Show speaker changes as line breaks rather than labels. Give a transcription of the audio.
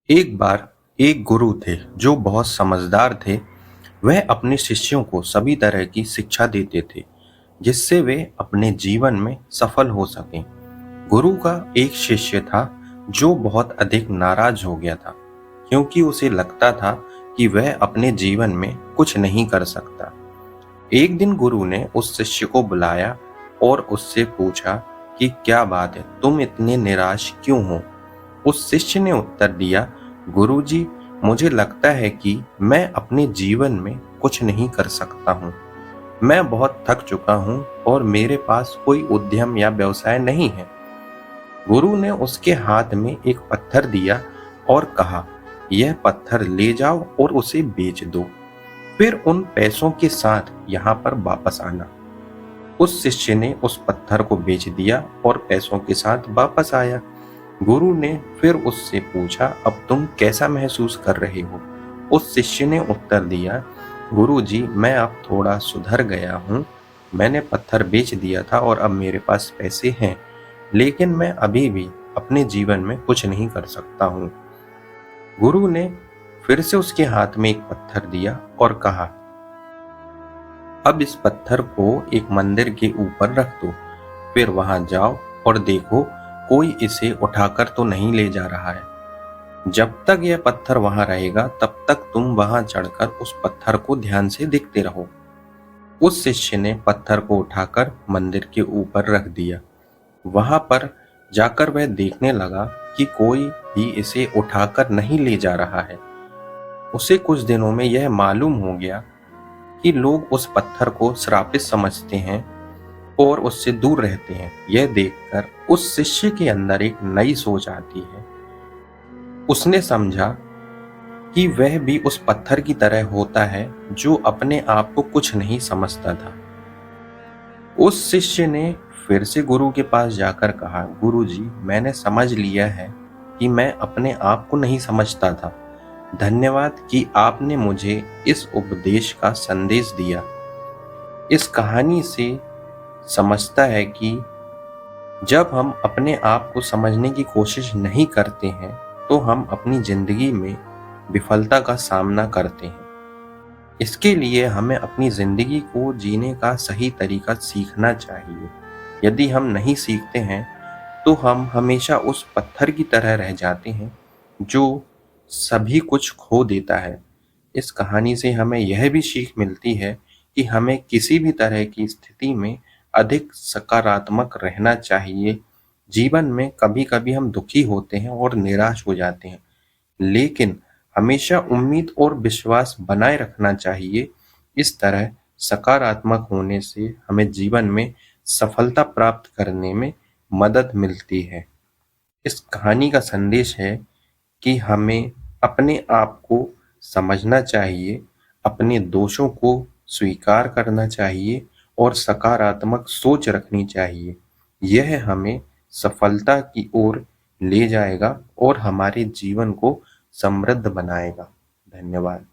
एक बार एक गुरु थे जो बहुत समझदार थे। वह अपने शिष्यों को सभी तरह की शिक्षा देते थे जिससे वे अपने जीवन में सफल हो सकें। गुरु का एक शिष्य था जो बहुत अधिक नाराज हो गया था क्योंकि उसे लगता था कि वह अपने जीवन में कुछ नहीं कर सकता। एक दिन गुरु ने उस शिष्य को बुलाया और उससे पूछा कि क्या बात है, तुम इतने निराश क्यों हो। उस शिष्य ने उत्तर दिया, गुरुजी, मुझे लगता है कि मैं अपने जीवन में कुछ नहीं कर सकता हूँ। मैं बहुत थक चुका हूँ और मेरे पास कोई उद्यम या व्यवसाय नहीं है। गुरु ने उसके हाथ में एक पत्थर दिया और कहा, यह पत्थर ले जाओ और उसे बेच दो, फिर उन पैसों के साथ यहाँ पर वापस आना। उस शिष्य ने उस पत्थर को बेच दिया और पैसों के साथ वापस आया। गुरु ने फिर उससे पूछा, अब तुम कैसा महसूस कर रहे हो। उस शिष्य ने उत्तर दिया, गुरु जी, मैं अब थोड़ा सुधर गया हूँ। मैंने पत्थर बेच दिया था और अब मेरे पास पैसे हैं, लेकिन मैं अभी भी अपने जीवन में कुछ नहीं कर सकता हूँ। गुरु ने फिर से उसके हाथ में एक पत्थर दिया और कहा, अब इस पत्थर को एक मंदिर के ऊपर रख दो, फिर वहां जाओ और देखो कोई इसे उठाकर तो नहीं ले जा रहा है। जब तक यह पत्थर वहां रहेगा तब तक तुम वहां चढ़कर उस पत्थर को ध्यान से देखते रहो। उस शिष्य ने पत्थर को उठाकर मंदिर के ऊपर रख दिया। वहां पर जाकर वह देखने लगा कि कोई भी इसे उठाकर नहीं ले जा रहा है। उसे कुछ दिनों में यह मालूम हो गया कि लोग उस पत्थर को श्रापित समझते हैं और उससे दूर रहते हैं। यह देखकर उस शिष्य के अंदर एक नई सोच आती है। उसने समझा कि वह भी उस पत्थर की तरह होता है जो अपने आप को कुछ नहीं समझता था। उस शिष्य ने फिर से गुरु के पास जाकर कहा, गुरु जी, मैंने समझ लिया है कि मैं अपने आप को नहीं समझता था। धन्यवाद कि आपने मुझे इस उपदेश का संदेश दिया। इस कहानी से समझता है कि जब हम अपने आप को समझने की कोशिश नहीं करते हैं तो हम अपनी जिंदगी में विफलता का सामना करते हैं। इसके लिए हमें अपनी जिंदगी को जीने का सही तरीका सीखना चाहिए। यदि हम नहीं सीखते हैं तो हम हमेशा उस पत्थर की तरह रह जाते हैं जो सभी कुछ खो देता है। इस कहानी से हमें यह भी सीख मिलती है कि हमें किसी भी तरह की स्थिति में अधिक सकारात्मक रहना चाहिए। जीवन में कभी-कभी हम दुखी होते हैं और निराश हो जाते हैं, लेकिन हमेशा उम्मीद और विश्वास बनाए रखना चाहिए। इस तरह सकारात्मक होने से हमें जीवन में सफलता प्राप्त करने में मदद मिलती है। इस कहानी का संदेश है कि हमें अपने आप को समझना चाहिए, अपने दोषों को स्वीकार करना चाहिए और सकारात्मक सोच रखनी चाहिए। यह हमें सफलता की ओर ले जाएगा और हमारे जीवन को समृद्ध बनाएगा। धन्यवाद।